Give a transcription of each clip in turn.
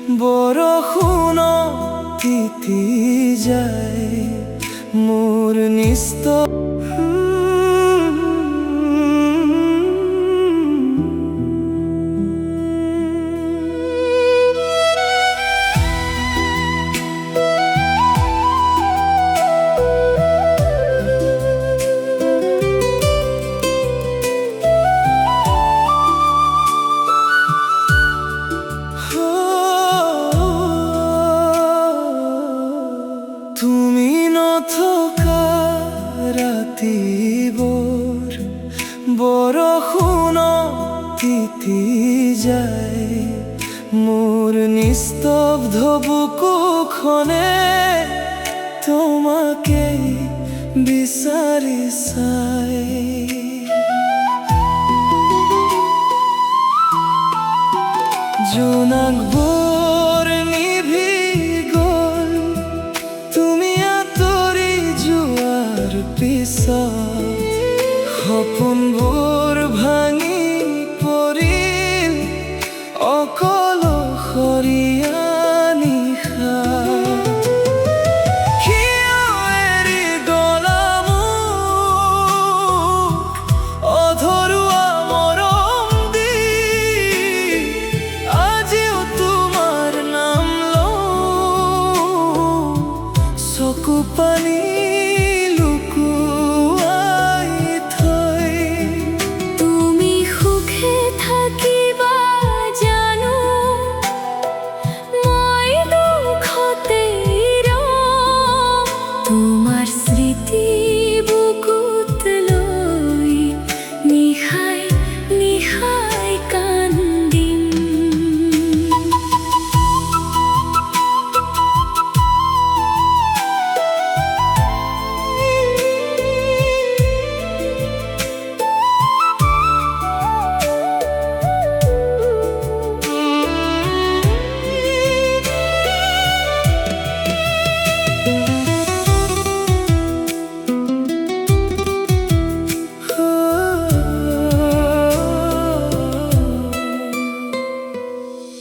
বৰষুণ তিতি যায় মোৰ নিস্ত তুমি নথকা ৰাতিবোৰ বৰষুণ তিতি যায় মোৰ নিস্তব্ধ বুকুখনে তোমাকে বিচাৰি চাই জোনাকবোৰ নিভি গ'ল তুমি আঁতৰি যোৱাৰ পিছত সপোনবোৰ ভাঙি পৰিল অকলশৰীয়া নিশা কিয় এৰি গ'লা মোক অধৰুৱা মৰম দি আজিও তোমাৰ নাম লওঁ চকু পানী লুকুৱাই থৈ তুমি সুখে থাকিবা জানো মই দুখতে ৰম তোমাৰ স্মৃতি বুকুত লৈ নিশাই নিশাই কান্দিম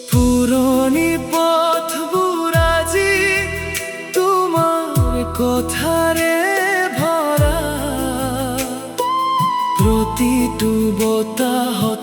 পুৰণি পথবোৰ আজি তোমাৰ কথাৰে ভৰা প্ৰতিটো বতাহত